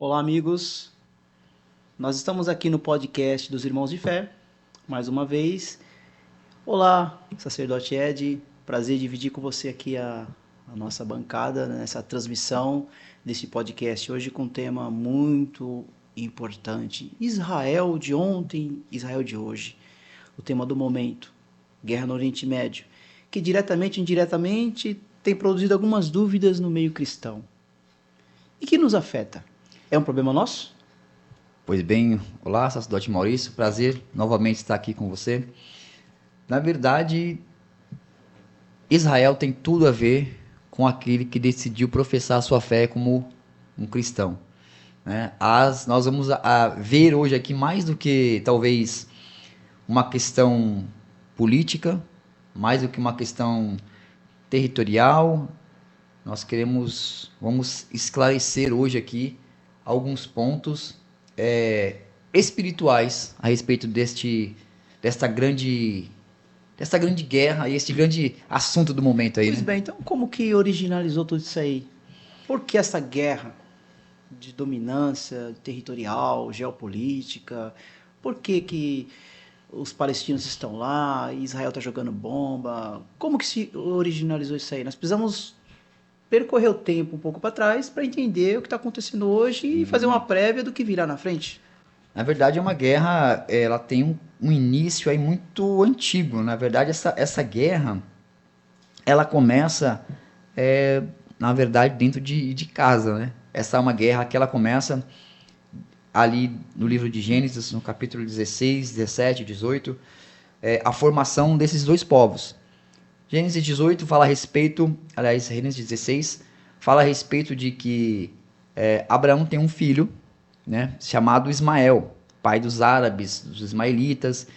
Olá, amigos. Nós estamos aqui no podcast dos Irmãos de Fé, mais uma vez. Olá, sacerdote Ed. Prazer dividir com você aqui a nossa bancada nessa transmissão desse podcast hoje com um tema muito importante. Israel de ontem, Israel de hoje. O tema do momento, guerra no Oriente Médio, que diretamente e indiretamente tem produzido algumas dúvidas no meio cristão. E que nos afeta? É um problema nosso? Pois bem, olá, sacerdote Maurício, prazer novamente estar aqui com você. Na verdade, Israel tem tudo a ver com aquele que decidiu professar a sua fé como um cristão, né? Nós vamos ver hoje aqui mais do que talvez uma questão política, mais do que uma questão territorial. Vamos esclarecer hoje aqui alguns pontos espirituais a respeito desta grande, desta grande guerra e este grande assunto do momento aí, Pois né? bem, então como que originalizou tudo isso aí? Por que essa guerra de dominância territorial, geopolítica? Por que os palestinos estão lá, e Israel está jogando bomba? Como que se originalizou isso aí? Nós precisamos percorrer o tempo um pouco para trás para entender o que está acontecendo hoje e fazer uma prévia do que virá na frente. Na verdade, é uma guerra, ela tem um início aí muito antigo. Na verdade, essa guerra, ela começa, na verdade, dentro de casa, né? Essa é uma guerra que ela começa ali no livro de Gênesis, no capítulo 16, 17, 18, a formação desses dois povos. Gênesis 18 fala a respeito, aliás, Gênesis 16 fala a respeito de que Abraão tem um filho, né, chamado Ismael, pai dos árabes, dos ismaelitas,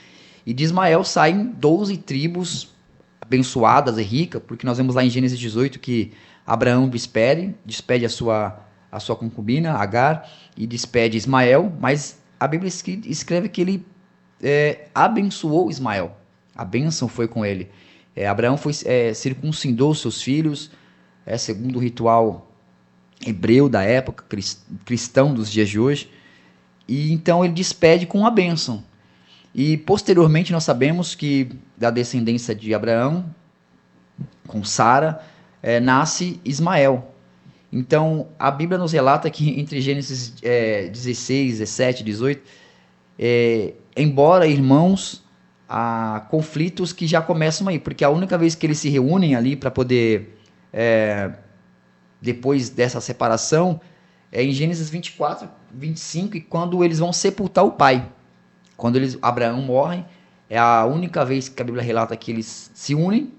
e de Ismael saem 12 tribos abençoadas e ricas, porque nós vemos lá em Gênesis 18 que Abraão despede a sua concubina, Agar, e despede Ismael, mas a Bíblia escreve que ele abençoou Ismael, a bênção foi com ele. Abraão circuncidou seus filhos, segundo o ritual hebreu da época, cristão dos dias de hoje, e então ele despede com a bênção. E posteriormente nós sabemos que da descendência de Abraão, com Sara, nasce Ismael. Então a Bíblia nos relata que entre Gênesis 16, 17, 18, embora irmãos, há conflitos que já começam aí, porque a única vez que eles se reúnem ali para poder depois dessa separação, é em Gênesis 24, 25, e quando eles vão sepultar o pai. Quando Abraão morre, é a única vez que a Bíblia relata que eles se unem,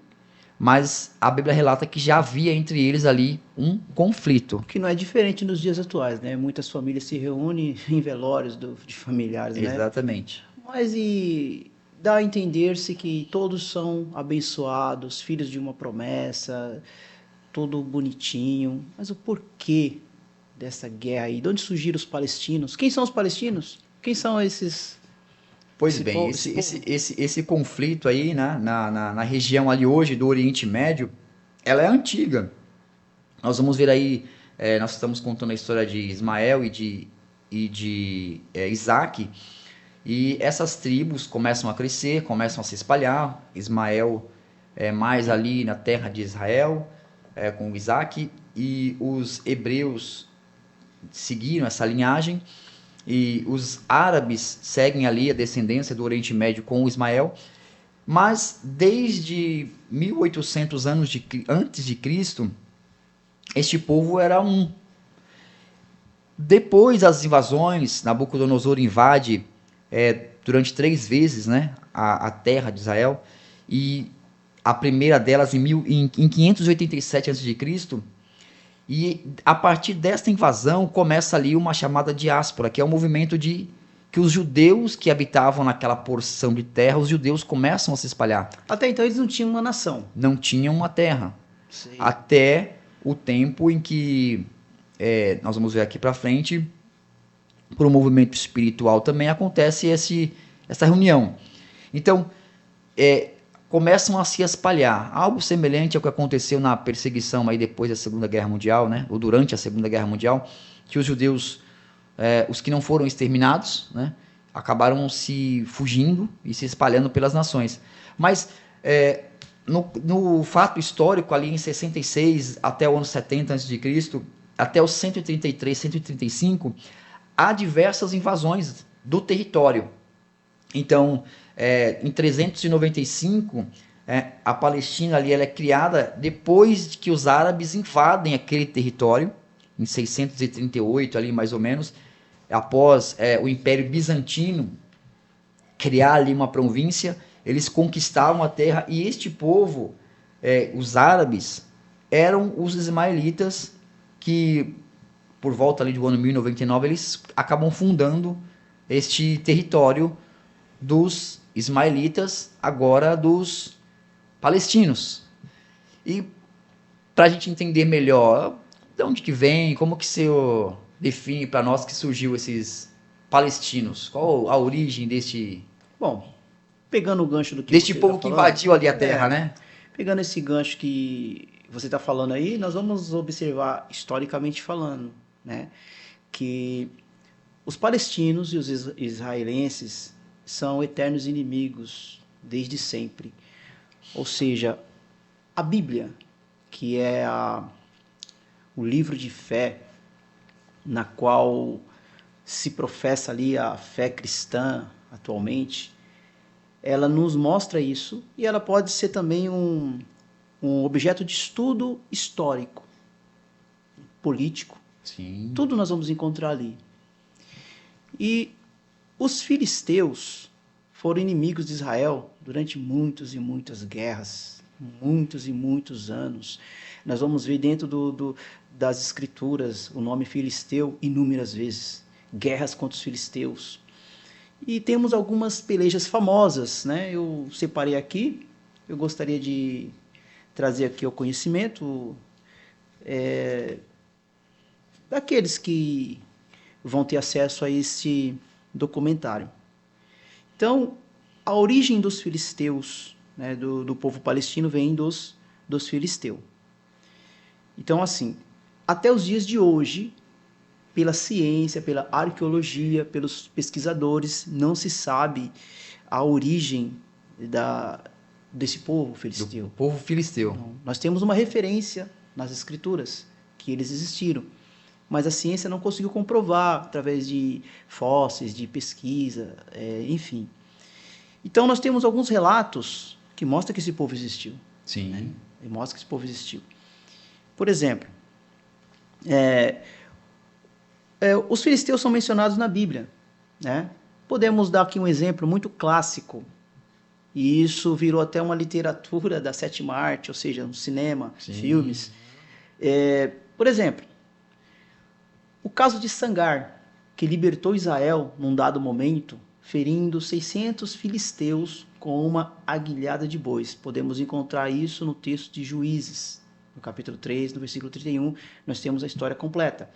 mas a Bíblia relata que já havia entre eles ali um conflito. Que não é diferente nos dias atuais, né? Muitas famílias se reúnem em velórios de familiares, né? Exatamente. Mas e dá a entender-se que todos são abençoados, filhos de uma promessa, tudo bonitinho. Mas o porquê dessa guerra aí? De onde surgiram os palestinos? Quem são os palestinos? Quem são esses? Pois bem, esse conflito aí, né, na região ali hoje do Oriente Médio, ela é antiga. Nós vamos ver aí, nós estamos contando a história de Ismael e de Isaac, e essas tribos começam a crescer, começam a se espalhar. Ismael é mais ali na terra de Israel, com Isaac, e os hebreus seguiram essa linhagem, e os árabes seguem ali a descendência do Oriente Médio com o Ismael, mas desde 1800 anos antes de Cristo, este povo era um. Depois das invasões, Nabucodonosor invade durante 3 vezes, né, a terra de Israel, e a primeira delas em 587 a.C., e a partir desta invasão começa ali uma chamada diáspora, que é um movimento de que os judeus que habitavam naquela porção de terra, os judeus começam a se espalhar. Até então eles não tinham uma nação. Não tinham uma terra. Sei. Até o tempo em que, nós vamos ver aqui para frente, por um movimento espiritual também acontece essa reunião. Então, começam a se espalhar. Algo semelhante ao que aconteceu na perseguição aí depois da Segunda Guerra Mundial, né? Ou durante a Segunda Guerra Mundial, que os judeus os que não foram exterminados, né, acabaram se fugindo e se espalhando pelas nações. Mas no fato histórico, ali em 66 até o ano 70 a.C., até os 133, 135, há diversas invasões do território. Então, em 395, a Palestina ali, ela é criada depois de que os árabes invadem aquele território, em 638, ali mais ou menos, após o Império Bizantino criar ali uma província, eles conquistavam a terra, e este povo, os árabes, eram os ismaelitas que, por volta ali do ano 1099, eles acabam fundando este território dos ismaelitas, agora dos palestinos. E para a gente entender melhor de onde que vem, como que se define para nós que surgiu esses palestinos, qual a origem Bom, pegando o gancho do que deste você povo está que falando, invadiu ali a terra, né? pegando esse gancho que você está falando aí, nós vamos observar, historicamente falando, né, que os palestinos e os israelenses são eternos inimigos desde sempre. Ou seja, a Bíblia, que é o livro de fé na qual se professa ali a fé cristã atualmente, ela nos mostra isso, e ela pode ser também um objeto de estudo histórico, político. Sim. Tudo nós vamos encontrar ali. E os filisteus foram inimigos de Israel durante muitas e muitas guerras, muitos e muitos anos. Nós vamos ver dentro das escrituras o nome filisteu inúmeras vezes, guerras contra os filisteus. E temos algumas pelejas famosas, né? Eu separei aqui, eu gostaria de trazer aqui ao conhecimento daqueles que vão ter acesso a este documentário. Então, a origem dos filisteus, né, do povo palestino, vem dos filisteus. Então, assim, até os dias de hoje, pela ciência, pela arqueologia, pelos pesquisadores, não se sabe a origem desse povo filisteu. Do povo filisteu. Não. Nós temos uma referência nas escrituras que eles existiram, mas a ciência não conseguiu comprovar através de fósseis, de pesquisa, enfim. Então nós temos alguns relatos que mostram que esse povo existiu. Sim. Né? E mostra que esse povo existiu. Por exemplo, os filisteus são mencionados na Bíblia, né? Podemos dar aqui um exemplo muito clássico, e isso virou até uma literatura da sétima arte, ou seja, um cinema, Sim. filmes. Por exemplo, o caso de Sangar, que libertou Israel num dado momento, ferindo 600 filisteus com uma aguilhada de bois. Podemos encontrar isso no texto de Juízes, no capítulo 3, no versículo 31, nós temos a história completa.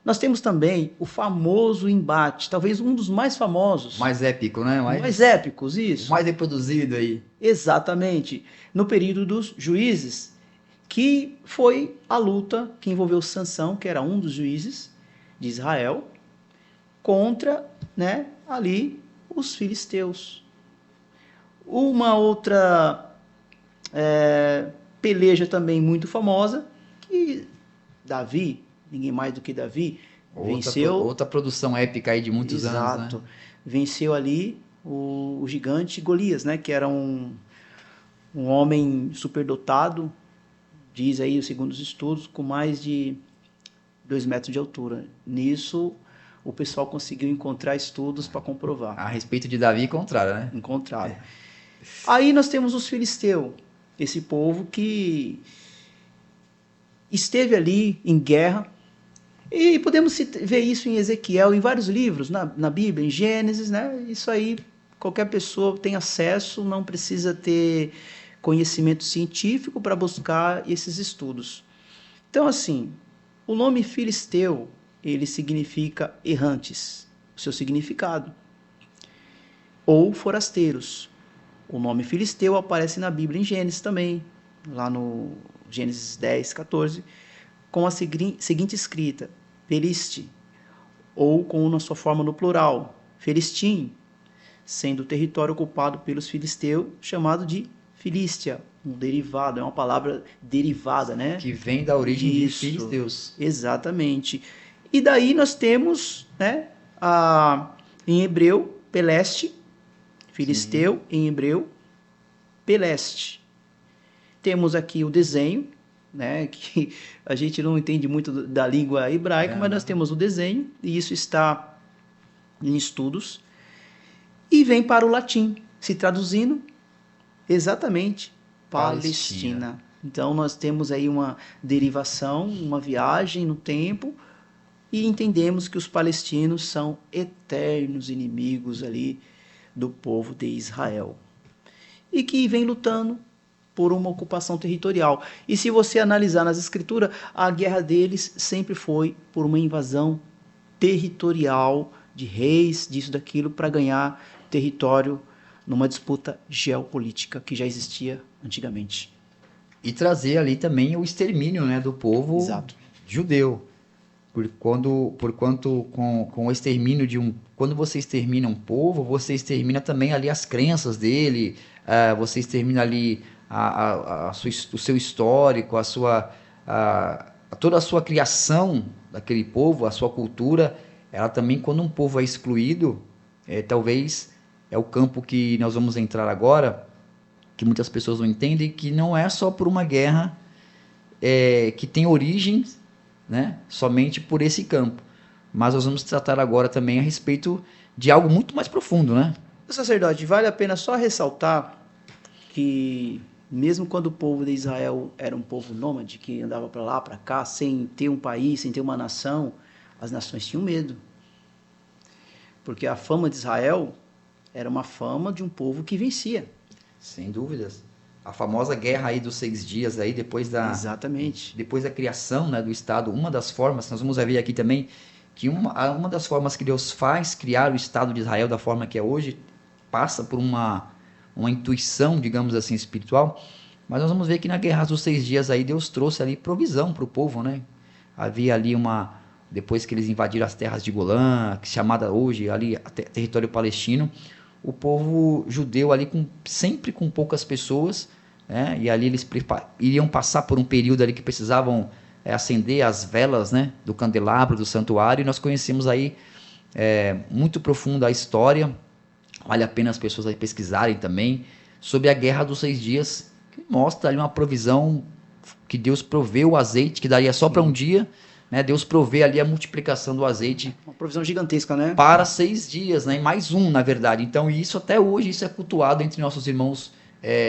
Nós temos também o famoso embate, talvez um dos mais famosos. Mais épico, né? Mais épicos, isso. Mais reproduzido aí. Exatamente. No período dos juízes, que foi a luta que envolveu Sansão, que era um dos juízes de Israel, contra, né, ali os filisteus. Uma outra peleja também muito famosa, que Davi, ninguém mais do que Davi, venceu. Outra produção épica aí de muitos anos, né? Exato. Venceu ali o gigante Golias, né? Que era um homem superdotado, diz aí, segundo os estudos, com mais de 2 metros de altura. Nisso, o pessoal conseguiu encontrar estudos para comprovar. A respeito de Davi, contrário, né? Encontraram. Aí nós temos os filisteus, esse povo que esteve ali em guerra. E podemos ver isso em Ezequiel, em vários livros, na Bíblia, em Gênesis, né? Isso aí qualquer pessoa tem acesso, não precisa ter conhecimento científico para buscar esses estudos. Então, assim, o nome filisteu, ele significa errantes, o seu significado, ou forasteiros. O nome filisteu aparece na Bíblia em Gênesis também, lá no Gênesis 10, 14, com a seguinte escrita: Peliste, ou com na sua forma no plural, Felistim, sendo o território ocupado pelos filisteus, chamado de Filístia, um derivado, é uma palavra derivada, né? Que vem da origem de Isso, filisteus. exatamente. E daí nós temos, né, em hebreu, Peleste, filisteu, em hebreu, Peleste. Temos aqui o desenho, né, que a gente não entende muito da língua hebraica, mas nós temos o desenho, e isso está em estudos, e vem para o latim, se traduzindo exatamente Palestina. Então nós temos aí uma derivação, uma viagem no tempo, e entendemos que os palestinos são eternos inimigos ali do povo de Israel. E que vem lutando por uma ocupação territorial. E se você analisar nas escrituras, a guerra deles sempre foi por uma invasão territorial de reis, disso, daquilo, para ganhar território numa disputa geopolítica que já existia antigamente. E trazer ali também o extermínio, né, do povo Exato. judeu. Porquanto com o extermínio quando você extermina um povo, você extermina também ali as crenças dele, você extermina ali o seu histórico, toda a sua criação daquele povo, a sua cultura. Ela também, quando um povo é excluído, talvez é o campo que nós vamos entrar agora, que muitas pessoas não entendem, que não é só por uma guerra que tem origem, né, somente por esse campo. Mas nós vamos tratar agora também a respeito de algo muito mais profundo, né? Sacerdote, vale a pena só ressaltar que mesmo quando o povo de Israel era um povo nômade, que andava para lá, para cá, sem ter um país, sem ter uma nação, as nações tinham medo. Porque a fama de Israel era uma fama de um povo que vencia. Sem dúvidas. A famosa guerra aí dos 6 dias aí, Exatamente. Depois da criação, né, do Estado, uma das formas, nós vamos ver aqui também, que uma das formas que Deus faz criar o Estado de Israel da forma que é hoje, passa por uma intuição, digamos assim, espiritual. Mas nós vamos ver que na guerra dos 6 dias aí, Deus trouxe ali provisão para o povo, né? Havia ali depois que eles invadiram as terras de Golã, chamada hoje ali território palestino, o povo judeu ali sempre com poucas pessoas, né? E ali eles iriam passar por um período ali que precisavam acender as velas, né, do candelabro, do santuário, e nós conhecemos aí muito profunda a história. Vale a pena as pessoas aí pesquisarem também sobre a guerra dos 6 dias, que mostra ali uma provisão que Deus proveu o azeite, que daria só para um dia, né? Deus provê ali a multiplicação do azeite. Uma provisão gigantesca, né? Para 6 dias, né? E mais um, na verdade. Então, isso até hoje, isso é cultuado entre nossos irmãos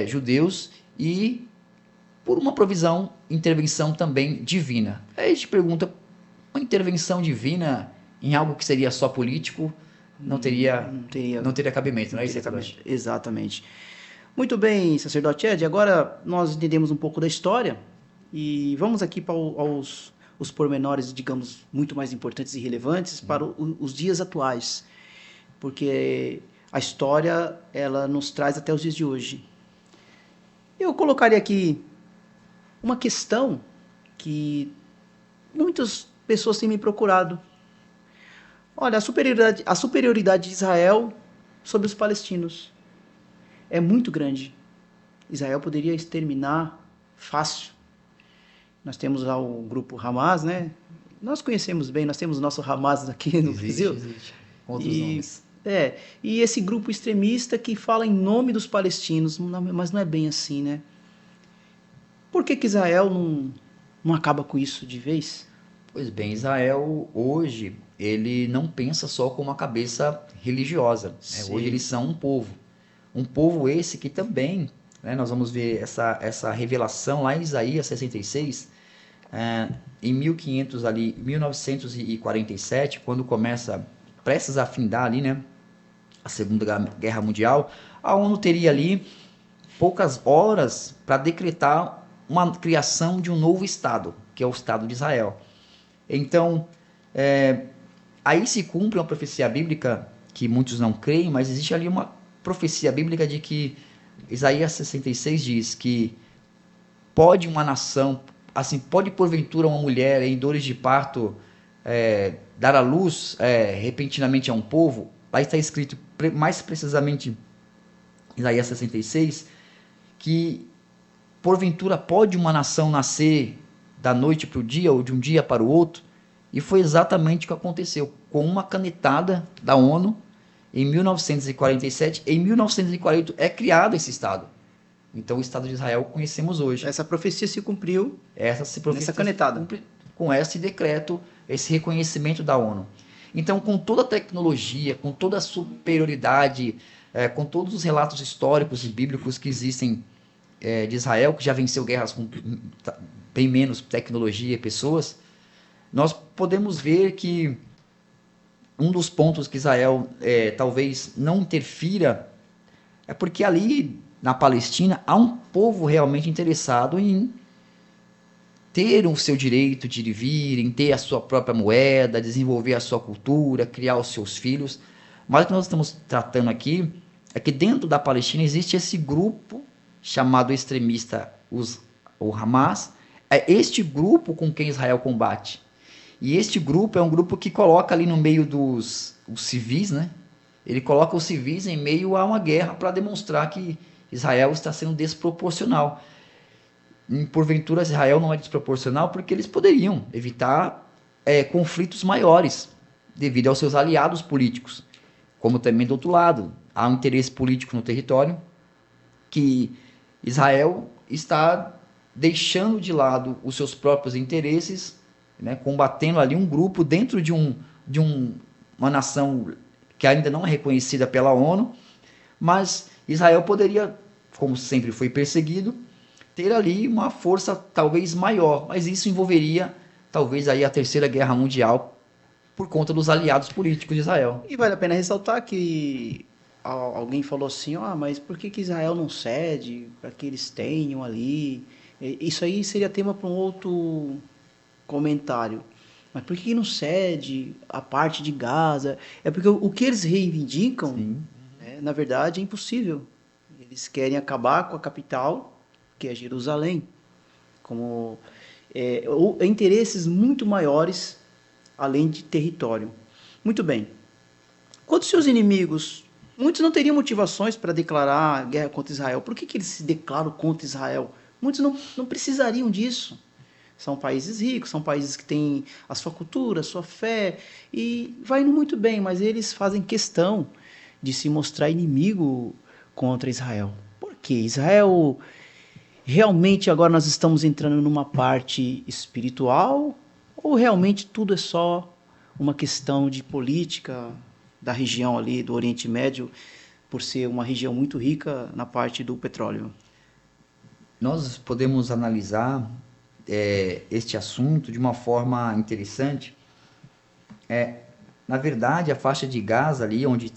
judeus, e por uma provisão, intervenção também divina. Aí a gente pergunta, uma intervenção divina em algo que seria só político, não teria cabimento, não é isso? Exatamente. Muito bem, sacerdote Ed, agora nós entendemos um pouco da história e vamos aqui para os pormenores, digamos, muito mais importantes e relevantes para os dias atuais, porque a história, ela nos traz até os dias de hoje. Eu colocaria aqui uma questão que muitas pessoas têm me procurado. Olha, a superioridade de Israel sobre os palestinos é muito grande. Israel poderia exterminar fácil. Nós temos lá o grupo Hamas, né? Nós conhecemos bem, nós temos o nosso Hamas aqui no Brasil. Existe. Com outros nomes. E esse grupo extremista que fala em nome dos palestinos, mas não é bem assim, né? Por que Israel não acaba com isso de vez? Pois bem, Israel hoje, ele não pensa só com uma cabeça religiosa, né? Hoje eles são um povo. Um povo esse que também, né, nós vamos ver essa revelação lá em Isaías 66, em 1947, quando começa, prestes a findar ali, né, a Segunda Guerra Mundial, a ONU teria ali poucas horas para decretar uma criação de um novo Estado, que é o Estado de Israel. Então, aí se cumpre uma profecia bíblica que muitos não creem, mas existe ali uma profecia bíblica de que Isaías 66 diz que pode uma nação, assim, pode porventura uma mulher em dores de parto dar à luz repentinamente a um povo, lá está escrito mais precisamente em Isaías 66, que porventura pode uma nação nascer da noite para o dia ou de um dia para o outro? E foi exatamente o que aconteceu. Com uma canetada da ONU, em 1947, em 1948 é criado esse Estado. Então o Estado de Israel conhecemos hoje. Essa profecia se cumpriu Nessa canetada. Com esse decreto, esse reconhecimento da ONU. Então, com toda a tecnologia, com toda a superioridade, com todos os relatos históricos e bíblicos que existem de Israel, que já venceu guerras com bem menos tecnologia e pessoas, nós podemos ver que um dos pontos que Israel talvez não interfira é porque ali na Palestina há um povo realmente interessado em ter o seu direito de ir e vir, em ter a sua própria moeda, desenvolver a sua cultura, criar os seus filhos. Mas o que nós estamos tratando aqui é que dentro da Palestina existe esse grupo chamado extremista, o Hamas. É este grupo com quem Israel combate. E este grupo é um grupo que coloca ali no meio os civis, né? Ele coloca os civis em meio a uma guerra para demonstrar que Israel está sendo desproporcional. E, porventura, Israel não é desproporcional porque eles poderiam evitar conflitos maiores devido aos seus aliados políticos. Como também do outro lado, há um interesse político no território que Israel está deixando de lado os seus próprios interesses, né, combatendo ali um grupo dentro de uma nação que ainda não é reconhecida pela ONU, mas Israel poderia, como sempre foi perseguido, ter ali uma força talvez maior, mas isso envolveria talvez aí a Terceira Guerra Mundial por conta dos aliados políticos de Israel. E vale a pena ressaltar que alguém falou assim, mas por que Israel não cede para que eles tenham ali? Isso aí seria tema para um outro comentário. Mas por que não cede a parte de Gaza? É porque o que eles reivindicam, na verdade, é impossível. Eles querem acabar com a capital, que é Jerusalém, como interesses muito maiores além de território. Muito bem. Quanto aos seus inimigos, muitos não teriam motivações para declarar guerra contra Israel. Por que eles se declaram contra Israel? Muitos não precisariam disso. São países ricos, são países que têm a sua cultura, a sua fé, e vai indo muito bem, mas eles fazem questão de se mostrar inimigo contra Israel. Por quê? Israel, realmente agora nós estamos entrando numa parte espiritual, ou realmente tudo é só uma questão de política da região ali do Oriente Médio, por ser uma região muito rica na parte do petróleo? Nós podemos analisar este assunto de uma forma interessante. Na verdade, a faixa de Gaza ali, onde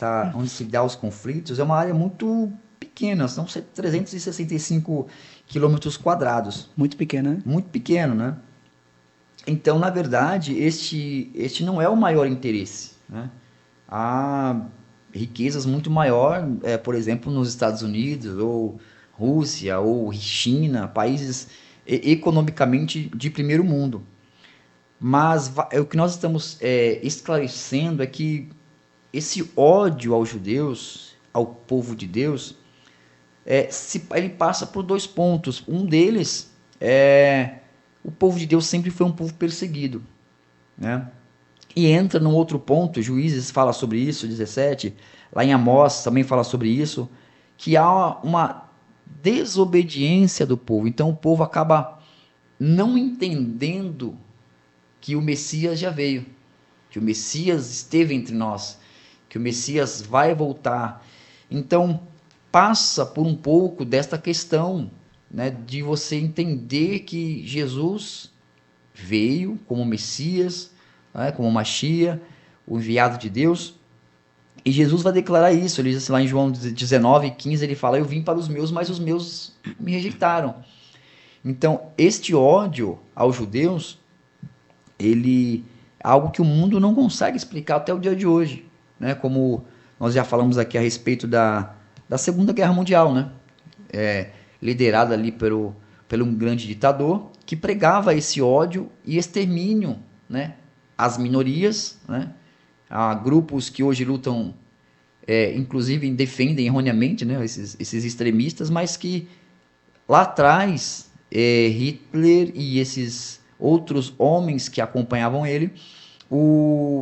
se dá os conflitos, é uma área muito pequena, são 365 quilômetros quadrados. Muito pequena, né? Muito pequeno, né? Então, na verdade, este não é o maior interesse, né? Há riquezas muito maior, por exemplo, nos Estados Unidos, ou Rússia, ou China, países economicamente de primeiro mundo. Mas o que nós estamos esclarecendo é que esse ódio aos judeus, ao povo de Deus, ele passa por dois pontos. Um deles o povo de Deus sempre foi um povo perseguido, né? E entra num outro ponto, Juízes fala sobre isso, 17, lá em Amós também fala sobre isso, que há uma desobediência do povo. Então o povo acaba não entendendo que o Messias já veio, que o Messias esteve entre nós, que o Messias vai voltar. Então passa por um pouco desta questão, né, de você entender que Jesus veio como Messias, né, como Machia, o enviado de Deus, e Jesus vai declarar isso. Ele diz assim, lá em João 19:15, ele fala: eu vim para os meus, mas os meus me rejeitaram. Então este ódio aos judeus, ele é algo que o mundo não consegue explicar até o dia de hoje, né? Como nós já falamos aqui a respeito da Segunda Guerra Mundial, né? Liderada ali pelo um grande ditador que pregava esse ódio e extermínio, né, as minorias, né? Há grupos que hoje lutam, inclusive defendem erroneamente, né, esses extremistas, mas que lá atrás Hitler e esses outros homens que acompanhavam ele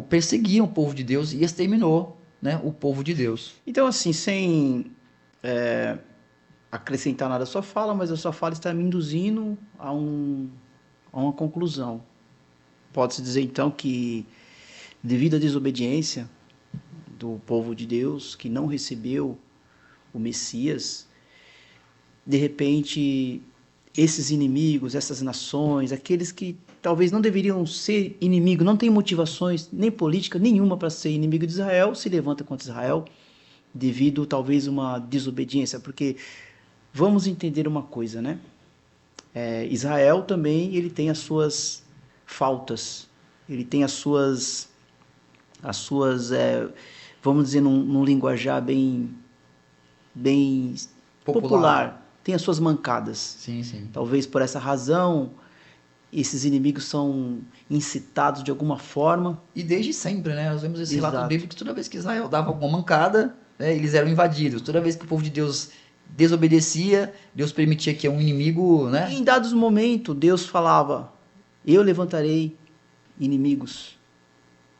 perseguiam o povo de Deus e exterminou, né, o povo de Deus. Então, assim, sem acrescentar nada à sua fala, mas a sua fala está me induzindo a uma conclusão. Pode-se dizer, então, que devido à desobediência do povo de Deus, que não recebeu o Messias, de repente, esses inimigos, essas nações, aqueles que talvez não deveriam ser inimigos, não têm motivações nem política nenhuma para ser inimigo de Israel, se levanta contra Israel devido talvez uma desobediência, porque vamos entender uma coisa, né? Israel também ele tem as suas faltas, ele tem as suas vamos dizer num linguajar bem popular, tem as suas mancadas. Sim, sim. Talvez por essa razão esses inimigos são incitados de alguma forma. E desde sempre, né? Nós vemos esse relato Exato. bíblico que toda vez que Israel dava alguma mancada, né, eles eram invadidos. Toda vez que o povo de Deus desobedecia, Deus permitia que um inimigo, né? E em dados momentos, Deus falava: eu levantarei inimigos,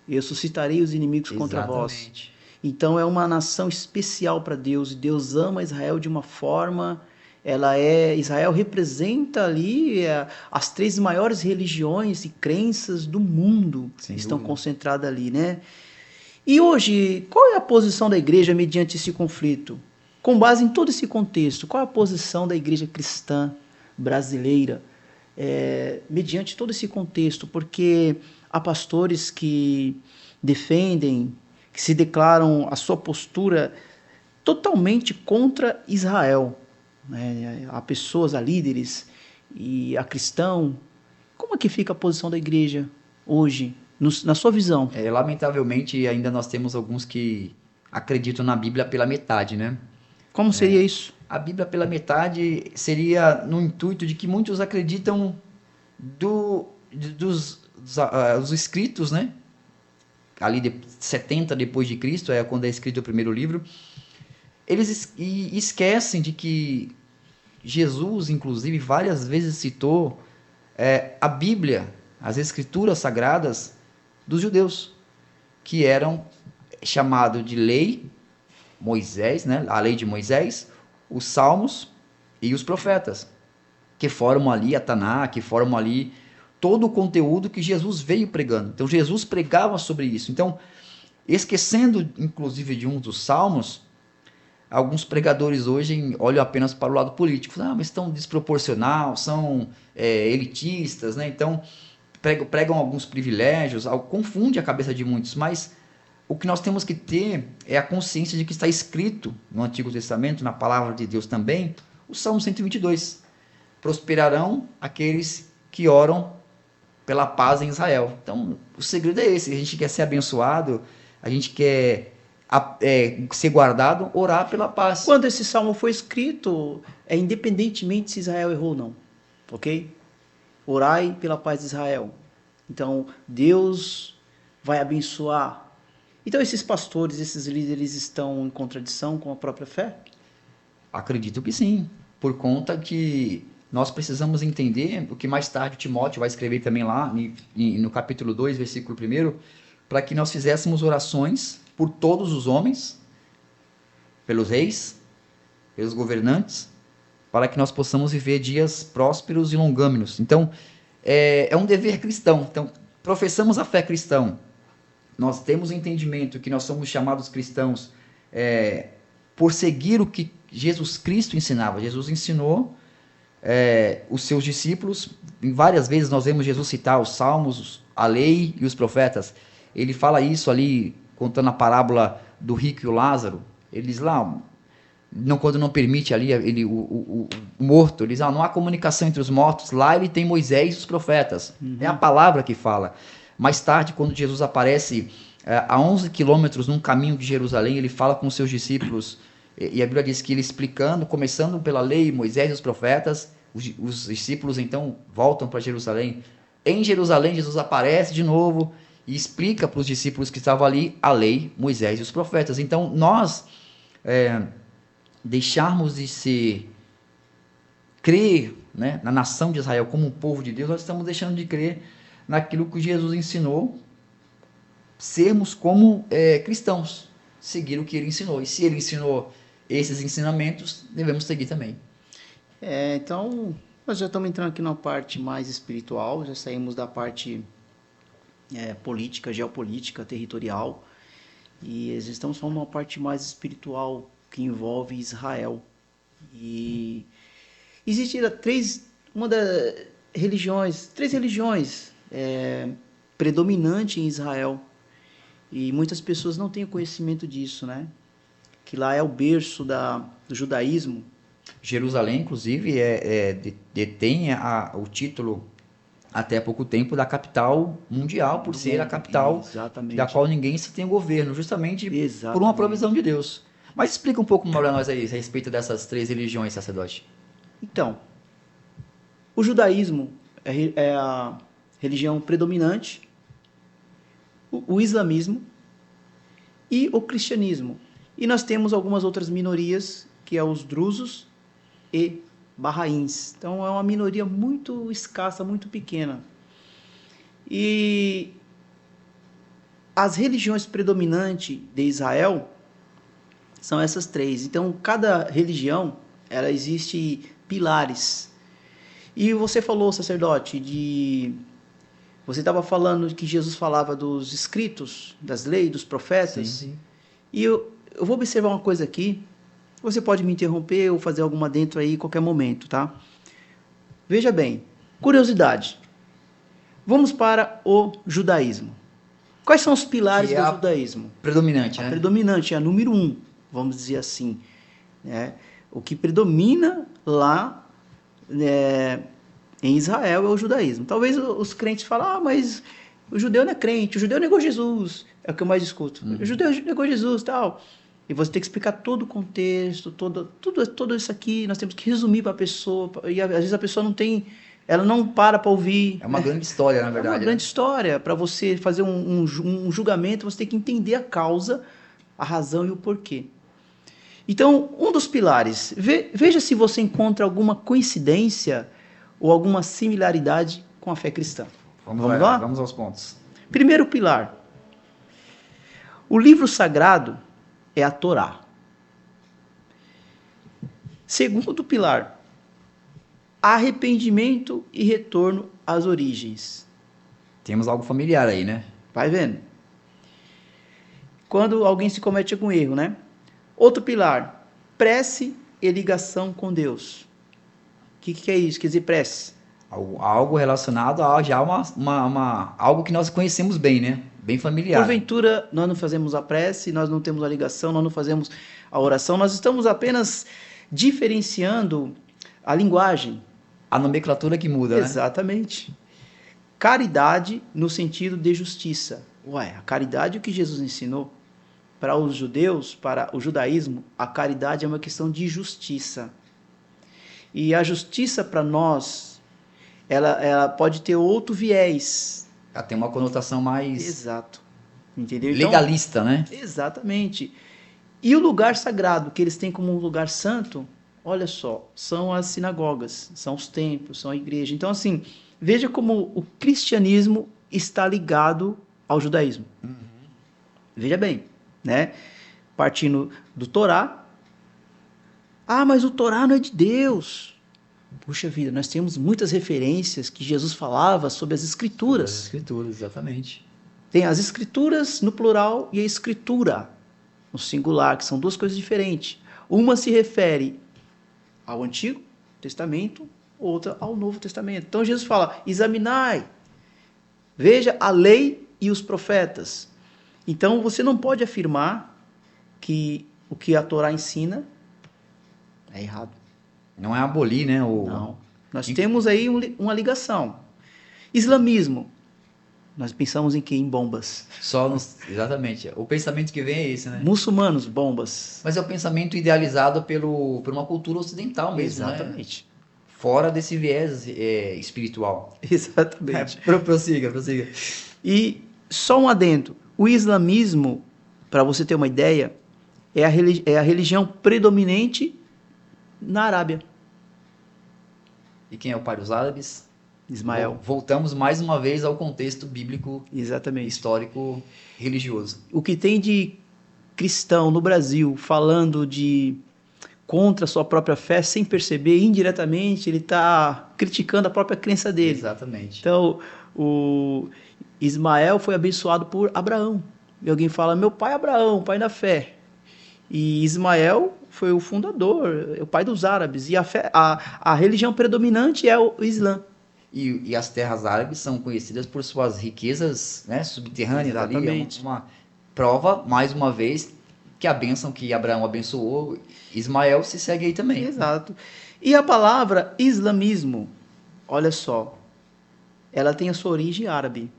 eu suscitarei os inimigos contra vós. Exatamente. Então é uma nação especial para Deus, e Deus ama Israel de uma forma, Israel representa ali as 3 maiores religiões e crenças do mundo, Sem estão dúvida. concentradas ali, né? E hoje, qual é a posição da igreja mediante esse conflito? Com base em todo esse contexto, qual é a posição da igreja cristã brasileira mediante todo esse contexto? Porque há pastores que defendem, que se declaram a sua postura totalmente contra Israel, né? Há pessoas, há líderes e há cristão. Como é que fica a posição da igreja hoje, na sua visão? Lamentavelmente, ainda nós temos alguns que acreditam na Bíblia pela metade, né? Como seria isso? A Bíblia pela metade seria no intuito de que muitos acreditam dos escritos, né? Ali de 70 depois de Cristo, quando é escrito o primeiro livro. Eles esquecem de que Jesus, inclusive, várias vezes citou a Bíblia, as Escrituras Sagradas dos judeus, que eram chamados de lei, Moisés, né? A lei de Moisés, os Salmos e os profetas, que formam ali a Taná, que formam ali todo o conteúdo que Jesus veio pregando. Então Jesus pregava sobre isso. Então, esquecendo inclusive de um dos salmos, alguns pregadores hoje olham apenas para o lado político. Mas estão desproporcional, são elitistas, né? Então pregam alguns privilégios, confunde a cabeça de muitos, mas o que nós temos que ter é a consciência de que está escrito no Antigo Testamento, na palavra de Deus também, o Salmo 122. Prosperarão aqueles que oram pela paz em Israel. Então, o segredo é esse. A gente quer ser abençoado, a gente quer ser guardado, orar pela paz. Quando esse salmo foi escrito, independentemente se Israel errou ou não, ok? Orai pela paz de Israel. Então, Deus vai abençoar. Então, esses pastores, esses líderes estão em contradição com a própria fé? Acredito que sim, por conta que nós precisamos entender o que mais tarde Timóteo vai escrever também lá no capítulo 2, versículo 1, para que nós fizéssemos orações por todos os homens, pelos reis, pelos governantes, para que nós possamos viver dias prósperos e longâmenos. Então, é um dever cristão. Então, professamos a fé cristã. Nós temos o entendimento que nós somos chamados cristãos por seguir o que Jesus Cristo ensinava. Jesus ensinou os seus discípulos. Em várias vezes nós vemos Jesus citar os salmos, a lei e os profetas. Ele fala isso ali, contando a parábola do rico e o Lázaro. Ele diz lá, quando não permite ali o morto, ele diz, não há comunicação entre os mortos. Lá ele tem Moisés e os profetas. É a palavra que fala. Mais tarde, quando Jesus aparece a 11 quilômetros num caminho de Jerusalém, ele fala com os seus discípulos, e a Bíblia diz que ele explicando, começando pela lei, Moisés e os profetas, os discípulos então voltam para Jerusalém. Em Jerusalém, Jesus aparece de novo e explica para os discípulos que estavam ali a lei, Moisés e os profetas. Então, nós deixarmos de crer, né, na nação de Israel como um povo de Deus, nós estamos deixando de crer naquilo que Jesus ensinou, sermos como cristãos, seguir o que ele ensinou. E se ele ensinou esses ensinamentos, devemos seguir também. Então, nós já estamos entrando aqui na parte mais espiritual, já saímos da parte política, geopolítica, territorial, e estamos falando de uma parte mais espiritual que envolve Israel. E existe três religiões predominantes em Israel, e muitas pessoas não têm conhecimento disso, né? Que lá é o berço do judaísmo. Jerusalém, inclusive, detém o título até pouco tempo da capital mundial, por ser a capital da qual ninguém se tem governo, justamente por uma provisão de Deus. Mas explica um pouco para nós aí a respeito dessas três religiões, sacerdote. Então, o judaísmo é a religião predominante, o islamismo e o cristianismo. E nós temos algumas outras minorias, que é os drusos e barraíns. Então é uma minoria muito escassa, muito pequena. E as religiões predominantes de Israel são essas três. Então cada religião, ela existe pilares. E você falou, sacerdote, você estava falando que Jesus falava dos escritos, das leis, dos profetas. Sim. E eu vou observar uma coisa aqui. Você pode me interromper ou fazer alguma dentro aí em qualquer momento, tá? Veja bem, curiosidade. Vamos para o judaísmo. Quais são os pilares do judaísmo? Predominante, né? A predominante é a número 1, vamos dizer assim. Né? O que predomina lá em Israel é o judaísmo. Talvez os crentes falem, mas o judeu não é crente, o judeu negou Jesus. É o que eu mais escuto. O judeu negou Jesus e tal. E você tem que explicar todo o contexto, tudo isso aqui, nós temos que resumir para a pessoa, e às vezes a pessoa ela não para ouvir. É uma grande história, na verdade. É uma grande história. Para você fazer um julgamento, você tem que entender a causa, a razão e o porquê. Então, um dos pilares, veja se você encontra alguma coincidência ou alguma similaridade com a fé cristã. Vamos lá? Vamos aos pontos. Primeiro pilar. O livro sagrado é a Torá. Segundo pilar, arrependimento e retorno às origens. Temos algo familiar aí, né? Vai vendo. Quando alguém se comete algum erro, né? Outro pilar, prece e ligação com Deus. O que é isso? Quer dizer, prece. Algo relacionado a já algo que nós conhecemos bem, né? Bem familiar. Porventura, nós não fazemos a prece, nós não temos a ligação, nós não fazemos a oração, nós estamos apenas diferenciando a linguagem. A nomenclatura que muda, Exatamente. Né? Caridade no sentido de justiça. A caridade é o que Jesus ensinou. Para os judeus, para o judaísmo, a caridade é uma questão de justiça. E a justiça para nós, ela pode ter outro viés. Ela tem uma conotação mais... Exato. Entendeu? Legalista, então, né? Exatamente. E o lugar sagrado, que eles têm como um lugar santo, olha só, são as sinagogas, são os templos, são a igreja. Então, assim, veja como o cristianismo está ligado ao judaísmo. Veja bem, né? Partindo do Torá. Mas o Torá não é de Deus. Puxa vida, nós temos muitas referências que Jesus falava sobre as escrituras. As escrituras, exatamente. Tem as escrituras no plural e a escritura no singular, que são duas coisas diferentes. Uma se refere ao Antigo Testamento, outra ao Novo Testamento. Então Jesus fala, examinai, veja a lei e os profetas. Então você não pode afirmar que o que a Torá ensina é errado. Não é abolir, né? Não. Nós temos aí uma ligação. Islamismo. Nós pensamos em quê? Em bombas. Exatamente. O pensamento que vem é esse, né? Muçulmanos, bombas. Mas é o pensamento idealizado por uma cultura ocidental mesmo, Exatamente. Né? Fora desse viés espiritual. Exatamente. Prossiga. E só um adendo. O islamismo, para você ter uma ideia, é a religião predominante na Arábia. E quem é o pai dos árabes? Ismael. Voltamos mais uma vez ao contexto bíblico, Exatamente. histórico, religioso. O que tem de cristão no Brasil falando contra a sua própria fé, sem perceber, indiretamente, ele está criticando a própria crença dele. Exatamente. Então, o Ismael foi abençoado por Abraão. E alguém fala, meu pai é Abraão, pai da fé. E Ismael foi o fundador, o pai dos árabes. E a religião predominante é o Islã. E as terras árabes são conhecidas por suas riquezas, né, subterrâneas. Exatamente. Ali. É uma prova, mais uma vez, que a bênção que Abraão abençoou, Ismael se segue aí também. Exato. E a palavra islamismo, olha só, ela tem a sua origem árabe.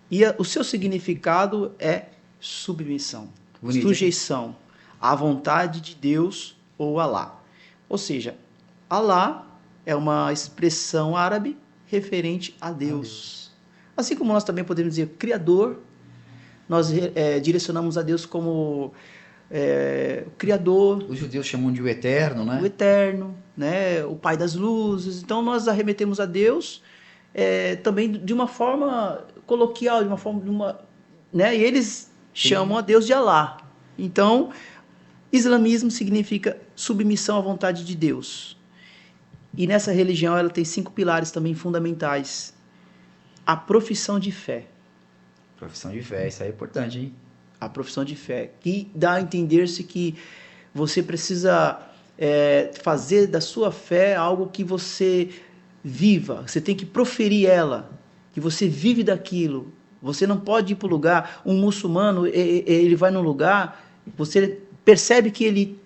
E o seu significado é submissão, Bonito, sujeição à vontade de Deus ou Alá. Ou seja, Alá é uma expressão árabe referente a Deus. Assim como nós também podemos dizer Criador, nós direcionamos a Deus como Criador. Os judeus chamam de o Eterno, né? O Eterno, né? O Pai das Luzes. Então nós arremetemos a Deus também de uma forma coloquial, né? E eles chamam a Deus de Alá. Então, islamismo significa submissão à vontade de Deus. E nessa religião ela tem 5 pilares também fundamentais. A profissão de fé. Profissão de fé, isso aí é importante, hein? A profissão de fé, que dá a entender-se que você precisa fazer da sua fé algo que você viva, você tem que proferir ela, que você vive daquilo. Você não pode ir para o lugar, um muçulmano, ele vai num lugar, você percebe que ele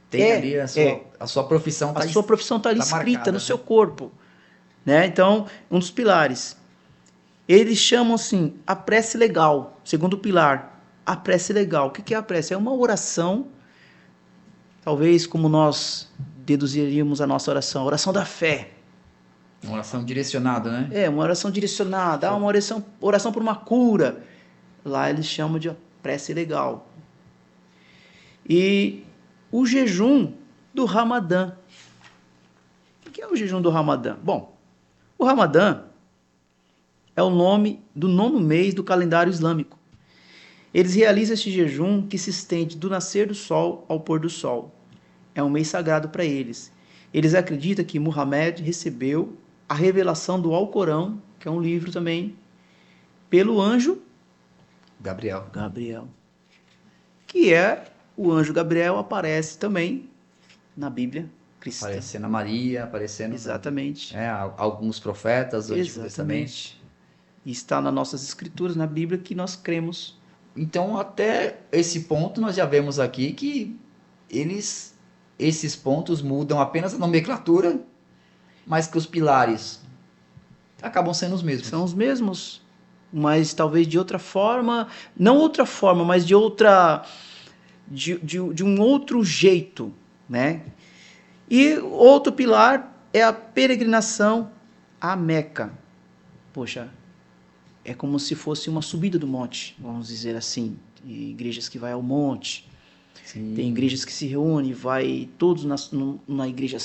tem ali a sua profissão a sua profissão está ali escrita marcada, no né? seu corpo, né? Então, um dos pilares. Eles chamam assim a prece legal, segundo pilar, a prece legal. O que é a prece? É uma oração, talvez como nós deduziríamos a nossa oração, a oração da fé. Uma oração direcionada, né? Uma oração direcionada, uma oração por uma cura. Lá eles chamam de prece legal. E o jejum do Ramadã. O que é o jejum do Ramadã? Bom, o Ramadã é o nome do 9º mês do calendário islâmico. Eles realizam este jejum que se estende do nascer do sol ao pôr do sol. É um mês sagrado para eles. Eles acreditam que Muhammad recebeu a revelação do Alcorão, que é um livro também, pelo anjo Gabriel. Que o anjo Gabriel aparece também na Bíblia cristã. Aparecendo a Maria, aparecendo... Exatamente. Alguns profetas do Antigo Testamento. E está nas nossas escrituras, na Bíblia, que nós cremos. Então, até esse ponto, nós já vemos aqui que esses pontos mudam apenas a nomenclatura, mas que os pilares acabam sendo os mesmos. São os mesmos, mas talvez de outra forma, não outra forma, mas de outra... De um outro jeito, né? E outro pilar é a peregrinação a Meca. Poxa, é como se fosse uma subida do monte, vamos dizer assim. Tem igrejas que vai ao monte, Sim. Tem igrejas que se reúnem, vai todos na igreja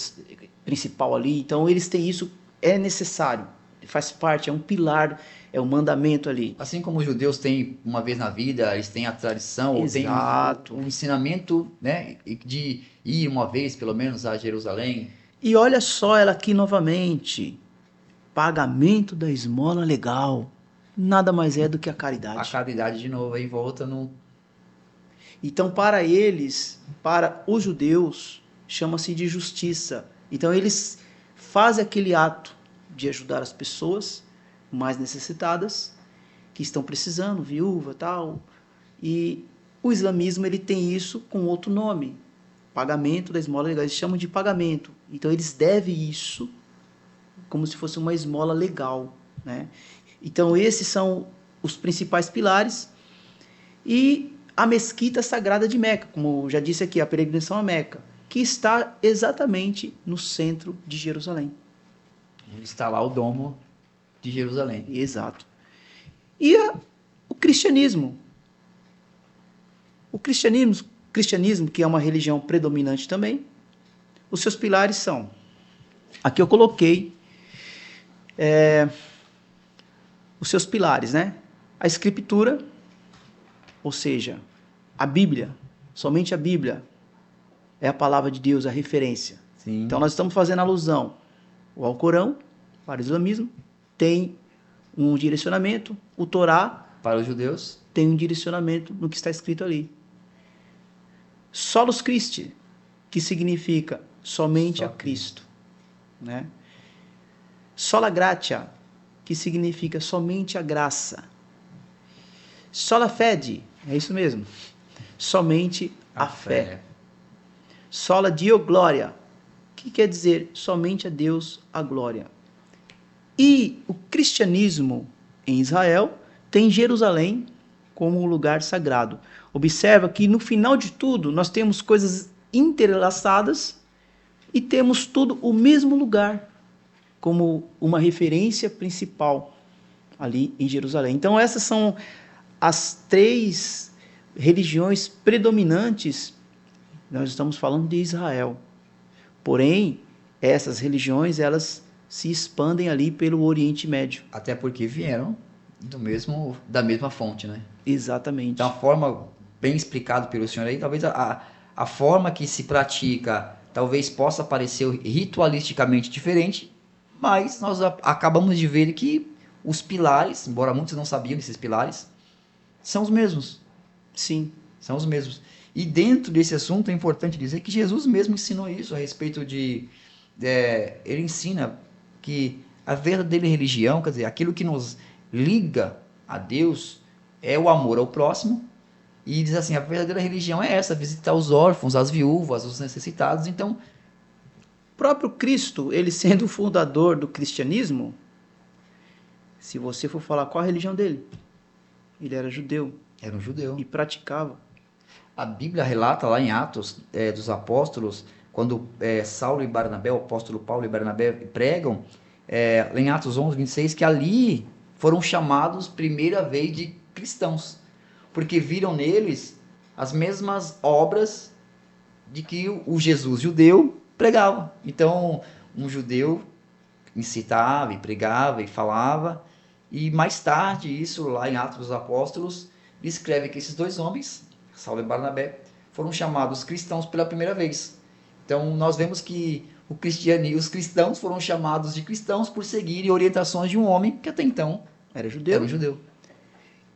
principal ali. Então eles têm isso, é necessário, faz parte, é um pilar, é um mandamento ali. Assim como os judeus têm uma vez na vida, eles têm a tradição, Exato. ou têm um ensinamento, né, de ir uma vez pelo menos a Jerusalém. E olha só ela aqui novamente, pagamento da esmola legal, nada mais é do que a caridade. A caridade de novo, aí volta no... Então para eles, para os judeus, chama-se de justiça. Então eles fazem aquele ato de ajudar as pessoas mais necessitadas, que estão precisando, viúva, tal. E o islamismo ele tem isso com outro nome, pagamento da esmola legal. Eles chamam de pagamento. Então eles devem isso como se fosse uma esmola legal, né? Então esses são os principais pilares. E a mesquita sagrada de Meca, como já disse aqui, a peregrinação a Meca, que está exatamente no centro de Jerusalém. Está lá o domo de Jerusalém. Exato. E cristianismo. O cristianismo, que é uma religião predominante também, os seus pilares são... Aqui eu coloquei os seus pilares, né? A escritura, ou seja, a Bíblia, somente a Bíblia é a palavra de Deus, a referência. Sim. Então nós estamos fazendo alusão ao Alcorão, para o islamismo, tem um direcionamento, o Torá, para os judeus, tem um direcionamento no que está escrito ali. Solus Christi, que significa somente a Cristo, né? Sola Gratia, que significa somente a graça. Sola Fide, é isso mesmo, somente a fé. Sola Deo Gloria, que quer dizer somente a Deus a glória. E o cristianismo em Israel tem Jerusalém como um lugar sagrado. Observa que no final de tudo nós temos coisas interlaçadas e temos tudo o mesmo lugar como uma referência principal ali em Jerusalém. Então essas são as 3 religiões predominantes. Nós estamos falando de Israel. Porém, essas religiões, elas se expandem ali pelo Oriente Médio. Até porque vieram da mesma fonte, né? Exatamente. Então, a forma, bem explicado pelo senhor aí, talvez a forma que se pratica, talvez possa parecer ritualisticamente diferente, mas nós acabamos de ver que os pilares, embora muitos não sabiam desses pilares, são os mesmos. Sim. São os mesmos. E dentro desse assunto é importante dizer que Jesus mesmo ensinou isso a respeito de... ele ensina que a verdadeira religião, quer dizer, aquilo que nos liga a Deus é o amor ao próximo. E diz assim, a verdadeira religião é essa, visitar os órfãos, as viúvas, os necessitados. Então, o próprio Cristo, ele sendo o fundador do cristianismo, se você for falar qual a religião dele, ele era judeu. Era um judeu. E praticava. A Bíblia relata lá em Atos dos Apóstolos, quando Saulo e Barnabé, o apóstolo Paulo e Barnabé pregam, lá em Atos 11, 26, que ali foram chamados primeira vez de cristãos, porque viram neles as mesmas obras de que o Jesus judeu pregava. Então, um judeu incitava e pregava e falava, e mais tarde, isso lá em Atos dos Apóstolos, descreve que esses 2 homens, Saulo e Barnabé, foram chamados cristãos pela primeira vez. Então, nós vemos que os cristãos foram chamados de cristãos por seguirem orientações de um homem que até então era judeu. Era um judeu.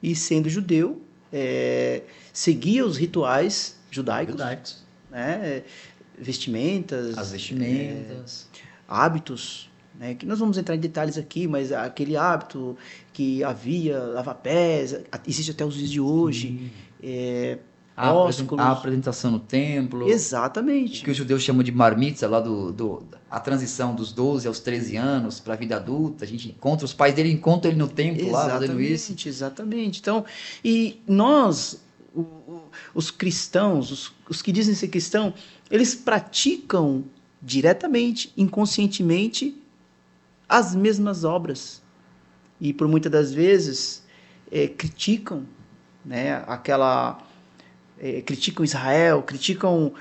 E sendo judeu, seguia os rituais judaicos. Né? Vestimentas. As vestimentas. Hábitos. Né? Que nós vamos entrar em detalhes aqui, mas aquele hábito que havia, lavar pés, existe até os dias de hoje. A apresentação no templo. Exatamente. Que os judeus chamam de bar mitzvah, lá a transição dos 12 aos 13 anos para a vida adulta. A gente encontra, os pais dele encontram ele no templo lá fazendo isso. Exatamente. Então, e nós, os cristãos, os que dizem ser cristão, eles praticam diretamente, inconscientemente, as mesmas obras. E por muitas das vezes criticam, né, criticam Israel, criticam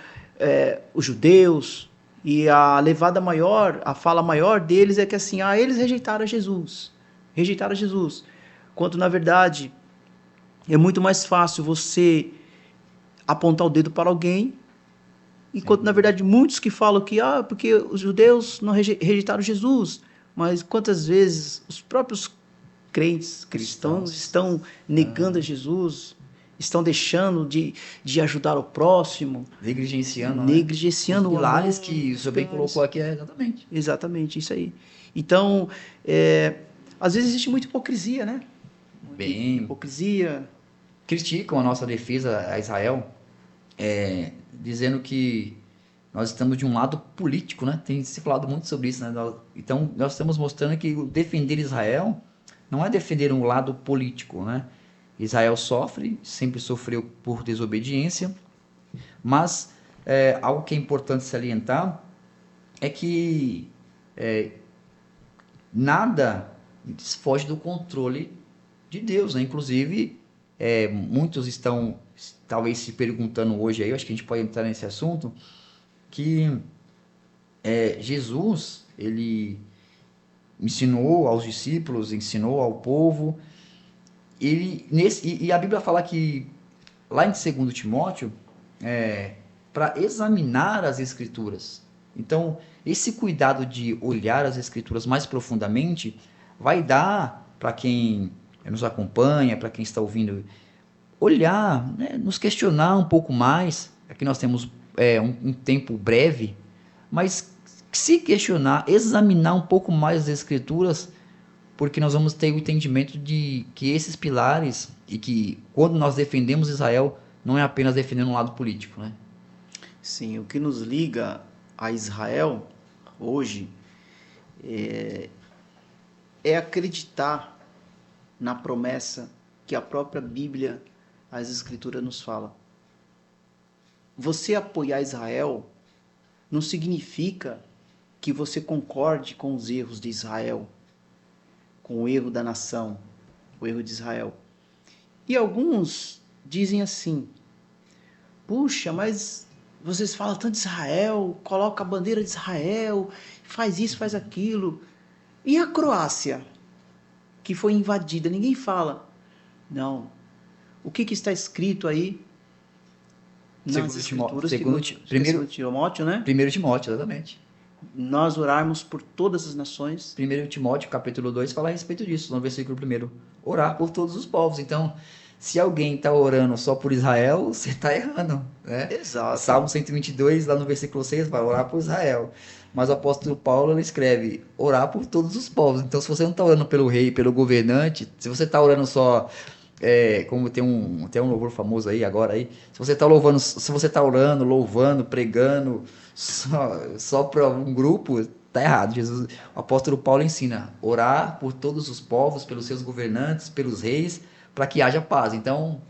os judeus, e a levada maior, a fala maior deles é que assim, eles rejeitaram Jesus, quando na verdade é muito mais fácil você apontar o dedo para alguém, enquanto na verdade muitos que falam que porque os judeus não rejeitaram Jesus, mas quantas vezes os próprios crentes cristãos estão negando a Jesus, estão deixando de ajudar o próximo, negligenciando os pilares que o senhor bem colocou aqui. Exatamente, isso aí. Então, às vezes existe muita hipocrisia, né? Hipocrisia. Criticam a nossa defesa a Israel, dizendo que nós estamos de um lado político, né? Tem se falado muito sobre isso, né? Então, nós estamos mostrando que defender Israel não é defender um lado político, né? Israel sempre sofreu por desobediência, mas algo que é importante salientar é que nada foge do controle de Deus, né? Inclusive muitos estão talvez se perguntando hoje aí, eu acho que a gente pode entrar nesse assunto, que Jesus, ele ensinou aos discípulos, ensinou ao povo, e a Bíblia fala que lá em 2 Timóteo, para examinar as Escrituras. Então, esse cuidado de olhar as Escrituras mais profundamente vai dar para quem nos acompanha, para quem está ouvindo, olhar, né, nos questionar um pouco mais. Aqui nós temos um tempo breve, mas se questionar, examinar um pouco mais as Escrituras, porque nós vamos ter o entendimento de que esses pilares, e que quando nós defendemos Israel, não é apenas defendendo um lado político, né? Sim, o que nos liga a Israel hoje é acreditar na promessa que a própria Bíblia, as Escrituras nos fala. Você apoiar Israel não significa que você concorde com os erros de Israel, com o erro da nação, o erro de Israel. E alguns dizem assim: puxa, mas vocês falam tanto de Israel, coloca a bandeira de Israel, faz isso, faz aquilo. E a Croácia, que foi invadida, ninguém fala. Não. O que está escrito aí nas Escrituras? Primeiro Timóteo, né? 1 Timóteo, exatamente. Nós orarmos por todas as nações. 1 Timóteo, capítulo 2, fala a respeito disso, no versículo 1. Orar por todos os povos. Então, se alguém está orando só por Israel, você está errando, né? Exato. Salmo 122, lá no versículo 6, vai orar por Israel. Mas o apóstolo Paulo, ele escreve, orar por todos os povos. Então, se você não está orando pelo rei, pelo governante, se você está orando só... como tem um louvor famoso aí agora aí, se você está orando, louvando, pregando só para um grupo, tá errado. O apóstolo Paulo ensina orar por todos os povos, pelos seus governantes, pelos reis, para que haja paz. Então,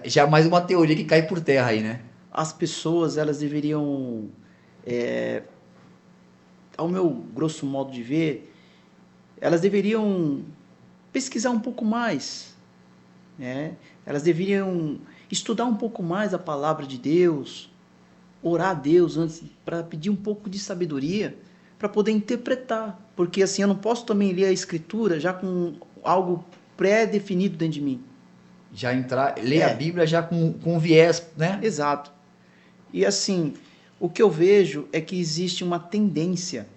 já mais uma teoria que cai por terra aí, né? As pessoas, elas deveriam, ao meu grosso modo de ver, elas deveriam pesquisar um pouco mais, né? Elas deveriam estudar um pouco mais a palavra de Deus, orar a Deus antes, para pedir um pouco de sabedoria, para poder interpretar, porque assim eu não posso também ler a Escritura já com algo pré-definido dentro de mim. Já ler a Bíblia já com viés, né? Exato. E assim, o que eu vejo é que existe uma tendência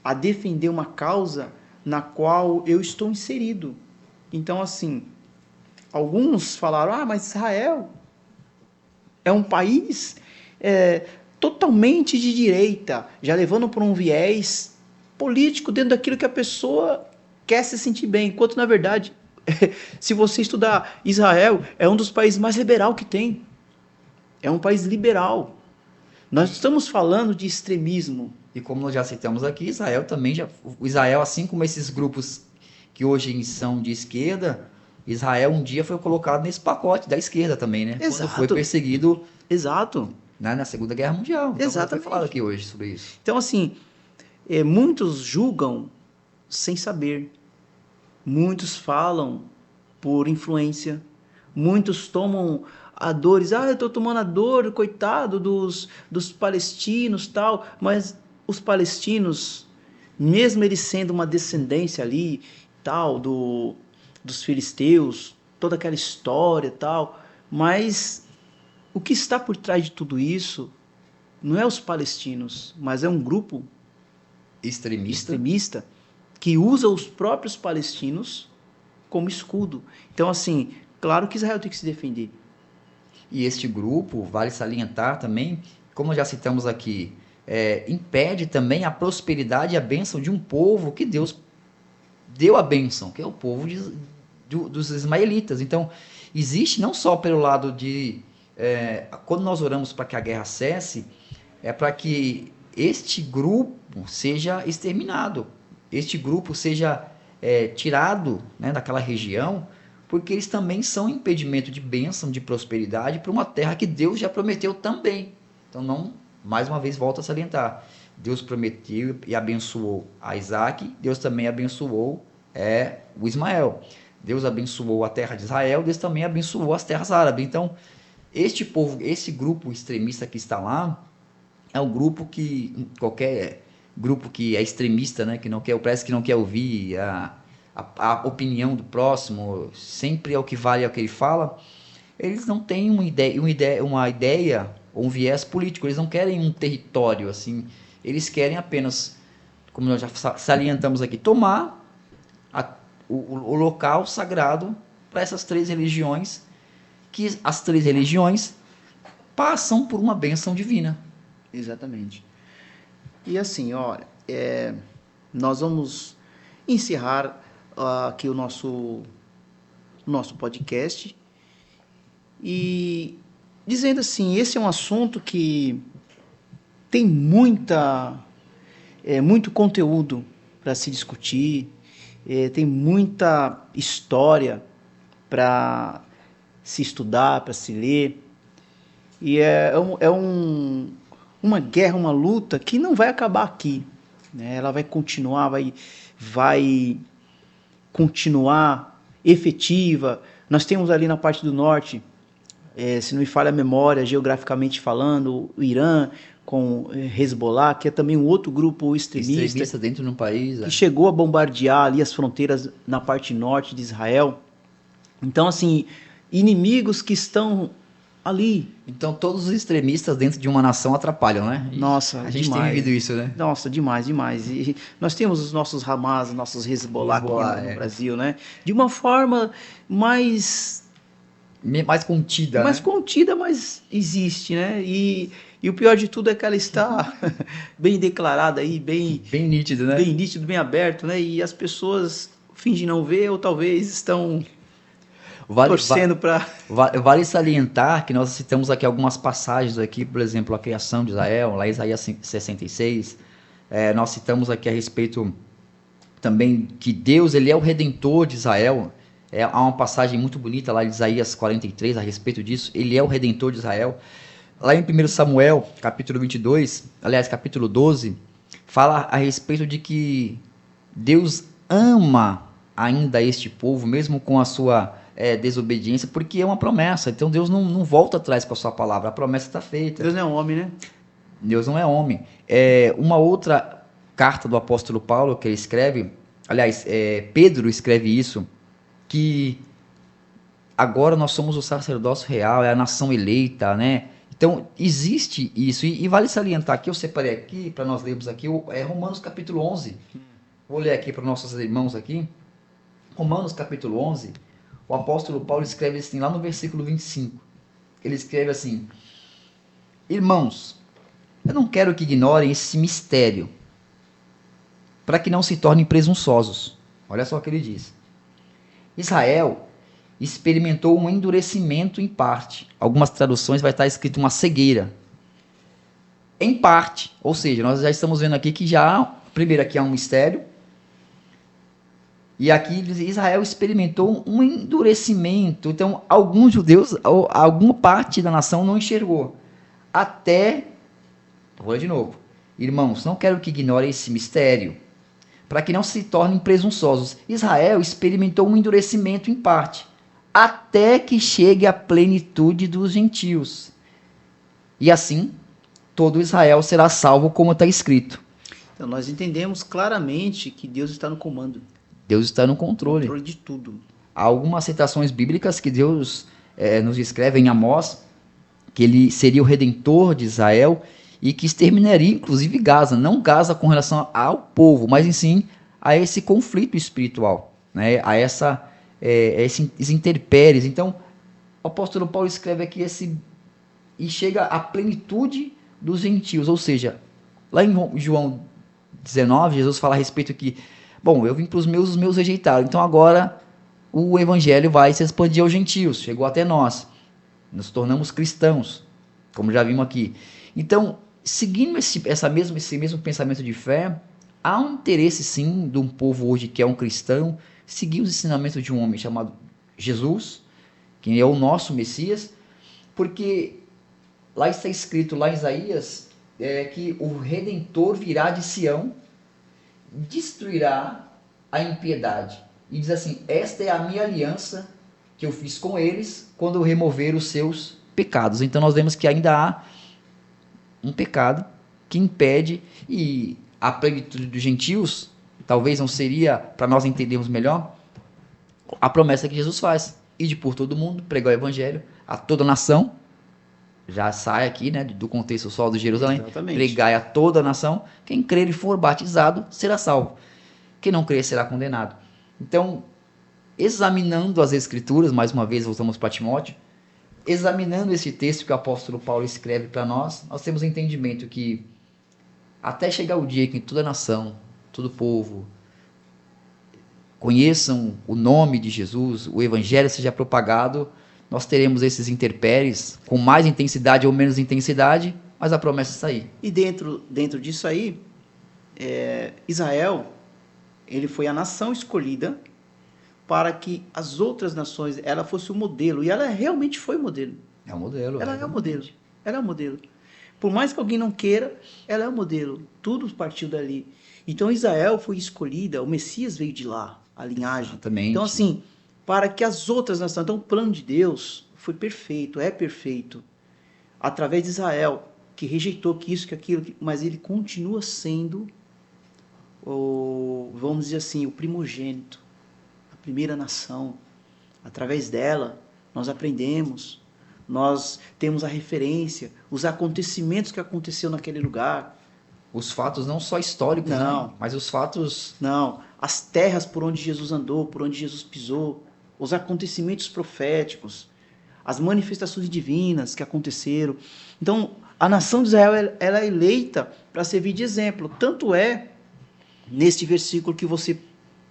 a defender uma causa na qual eu estou inserido. Então, assim, alguns falaram, mas Israel é um país totalmente de direita, já levando por um viés político dentro daquilo que a pessoa quer se sentir bem, enquanto, na verdade, se você estudar, Israel é um dos países mais liberal que tem. É um país liberal. Nós estamos falando de extremismo. E como nós já citamos aqui, Israel também Israel, assim como esses grupos que hoje são de esquerda, Israel um dia foi colocado nesse pacote da esquerda também, né? Exato. Quando foi perseguido. Exato. Na Segunda Guerra Mundial. Então, exatamente. Foi falado aqui hoje sobre isso. Então, assim, muitos julgam sem saber. Muitos falam por influência. Muitos tomam a dores. Eu estou tomando a dor, coitado dos palestinos, tal. Mas os palestinos, mesmo eles sendo uma descendência ali, tal, dos filisteus, toda aquela história, tal, mas o que está por trás de tudo isso não é os palestinos, mas é um grupo extremista que usa os próprios palestinos como escudo. Então, assim, claro que Israel tem que se defender. E este grupo, vale salientar também, como já citamos aqui, impede também a prosperidade e a bênção de um povo que Deus deu a bênção, que é o povo dos ismaelitas. Então, existe não só pelo lado de... quando nós oramos para que a guerra cesse, é para que este grupo seja exterminado, este grupo seja tirado, né, daquela região, porque eles também são impedimento de bênção, de prosperidade para uma terra que Deus já prometeu também. Então, não, mais uma vez, volto a salientar. Deus prometeu e abençoou a Isaac, Deus também abençoou o Ismael. Deus abençoou a terra de Israel, Deus também abençoou as terras árabes. Então, este povo, esse grupo extremista que está lá, é um grupo que, qualquer grupo que é extremista, né, que não quer, parece que não quer ouvir a opinião do próximo, sempre é o que vale, é o que ele fala, eles não têm uma ideia ou um viés político, eles não querem um território, assim, eles querem apenas, como nós já salientamos aqui, tomar o local sagrado para essas três religiões, que as três religiões passam por uma bênção divina. Exatamente. E assim, olha, nós vamos encerrar aqui o nosso podcast e dizendo assim, esse é um assunto que tem muito conteúdo para se discutir, tem muita história para se estudar, para se ler, e uma guerra, uma luta que não vai acabar aqui, né? Ela vai continuar, vai continuar efetiva. Nós temos ali na parte do norte, se não me falha a memória, geograficamente falando, o Irã com Hezbollah, que é também um outro grupo extremista dentro de um país, que chegou a bombardear ali as fronteiras na parte norte de Israel. Então, assim, inimigos que estão ali. Então, todos os extremistas dentro de uma nação atrapalham, né? Nossa, a gente demais. tem vivido isso, né? Nossa, demais. E nós temos os nossos Hamas, nossos Hezbollah aqui no Brasil, né? De uma forma mais contida, mais contida, mas existe, né? E o pior de tudo é que ela está bem declarada aí, bem nítido, né? Bem nítido, bem aberto, né? E as pessoas fingem não ver ou talvez estão torcendo para... Vale salientar que nós citamos aqui algumas passagens aqui, por exemplo, a criação de Israel, lá em Isaías 66. Nós citamos aqui a respeito também que Deus, ele é o redentor de Israel. Há uma passagem muito bonita lá de Isaías 43 a respeito disso. Ele é o redentor de Israel. Lá em 1 Samuel, capítulo 22, aliás, capítulo 12, fala a respeito de que Deus ama ainda este povo, mesmo com a sua desobediência, porque é uma promessa. Então Deus não volta atrás com a sua palavra, a promessa está feita. Deus não é homem, né? Deus não é homem. Uma outra carta do apóstolo Paulo que ele escreve, aliás, Pedro escreve isso, que agora nós somos o sacerdócio real, é a nação eleita, né? Então, existe isso, e vale salientar que eu separei aqui, para nós lermos aqui, Romanos capítulo 11. Vou ler aqui para nossos irmãos aqui. Romanos capítulo 11, o apóstolo Paulo escreve assim, lá no versículo 25. Ele escreve assim: irmãos, eu não quero que ignorem esse mistério, para que não se tornem presunçosos. Olha só o que ele diz. Israel experimentou um endurecimento em parte. Algumas traduções vai estar escrito uma cegueira. Em parte, ou seja, nós já estamos vendo aqui que primeiro aqui há um mistério, e aqui Israel experimentou um endurecimento. Então, alguns judeus, alguma parte da nação não enxergou. Vou de novo. Irmãos, não quero que ignorem esse mistério, para que não se tornem presunçosos. Israel experimentou um endurecimento em parte, até que chegue a plenitude dos gentios. E assim, todo Israel será salvo, como está escrito. Então, nós entendemos claramente que Deus está no comando. Deus está no controle de tudo. Há algumas citações bíblicas que Deus nos escreve em Amós, que ele seria o redentor de Israel e que exterminaria inclusive Gaza. Não Gaza com relação ao povo, mas sim a esse conflito espiritual, né? A esses intempéries. Então, o apóstolo Paulo escreve aqui e chega à plenitude dos gentios, ou seja, lá em João 19, Jesus fala a respeito que, bom, eu vim para os meus rejeitaram, então agora o evangelho vai se expandir aos gentios, chegou até nós, nos tornamos cristãos, como já vimos aqui. Então, seguindo esse mesmo pensamento de fé, há um interesse sim de um povo hoje que é um cristão, seguir os ensinamentos de um homem chamado Jesus, que é o nosso Messias, porque lá está escrito, lá em Isaías, que o Redentor virá de Sião, destruirá a impiedade. e diz assim: esta é a minha aliança que eu fiz com eles quando eu remover os seus pecados. Então nós vemos que ainda há um pecado que impede, e a plenitude dos gentios, talvez não seria, para nós entendermos melhor, a promessa que Jesus faz: ide por todo mundo, pregar o evangelho a toda nação. Já sai aqui, né, do contexto só de Jerusalém. Exatamente. Pregai a toda a nação. Quem crer e for batizado será salvo. Quem não crer será condenado. Então, examinando as escrituras, mais uma vez voltamos para Timóteo, examinando esse texto que o apóstolo Paulo escreve para nós, nós temos o entendimento que até chegar o dia que toda nação, todo povo conheçam o nome de Jesus, o evangelho seja propagado, nós teremos esses intempéries com mais intensidade ou menos intensidade, mas a promessa está aí. E dentro disso aí, Israel, ele foi a nação escolhida para que as outras nações, ela fosse o modelo. E ela realmente foi o modelo. É o modelo. Ela é o modelo. Ela é o modelo. Por mais que alguém não queira, ela é o modelo. Tudo partiu dali. Então Israel foi escolhida, o Messias veio de lá, a linhagem. Exatamente. Então assim, para que as outras nações... Então o plano de Deus foi perfeito, é perfeito. Através de Israel, que rejeitou que isso, que aquilo, mas ele continua sendo, vamos dizer assim, o primogênito, a primeira nação. Através dela, nós aprendemos, nós temos a referência, os acontecimentos que aconteceu naquele lugar. Os fatos não só históricos, não, né? Mas os fatos... Não, as terras por onde Jesus andou, por onde Jesus pisou, os acontecimentos proféticos, as manifestações divinas que aconteceram. Então, a nação de Israel, ela é eleita para servir de exemplo. Tanto é, neste versículo que você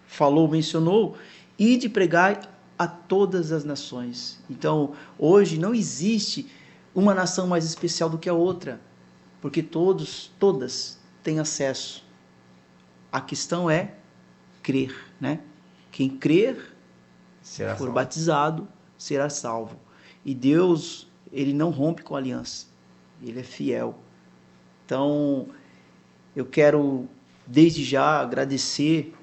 falou, mencionou, e de pregar a todas as nações. Então, hoje não existe uma nação mais especial do que a outra, porque todas têm acesso. A questão é crer, né? Quem crer, for batizado, será salvo. E Deus, ele não rompe com a aliança. Ele é fiel. Então, eu quero, desde já, agradecer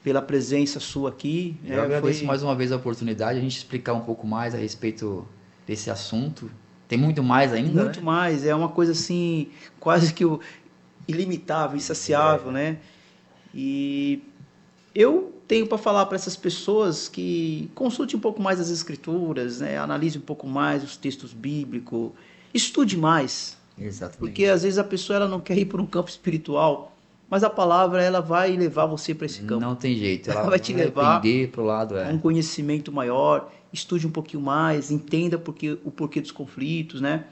pela presença sua aqui. Eu agradeço mais uma vez a oportunidade, a gente explicar um pouco mais a respeito desse assunto. Tem muito mais ainda, Muito mais. É uma coisa assim, quase que ilimitável, insaciável, né? E eu tenho para falar para essas pessoas que consulte um pouco mais as escrituras, né? Analise um pouco mais os textos bíblicos, estude mais. Exatamente. Porque às vezes a pessoa ela não quer ir para um campo espiritual, mas a palavra ela vai levar você para esse campo. Não tem jeito, ela vai te levar para o lado, a um conhecimento maior. Estude um pouquinho mais, entenda o porquê dos conflitos, né?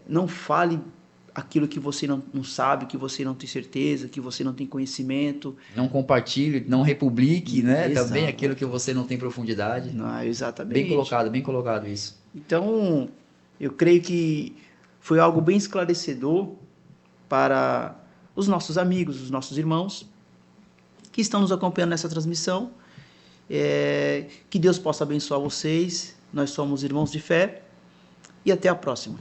Não fale aquilo que você não sabe, que você não tem certeza, que você não tem conhecimento. Não compartilhe, não republique, né? Exato. Também aquilo que você não tem profundidade. Não, exatamente. Bem colocado isso. Então, eu creio que foi algo bem esclarecedor para os nossos amigos, os nossos irmãos que estão nos acompanhando nessa transmissão. Que Deus possa abençoar vocês. Nós somos irmãos de fé e até a próxima.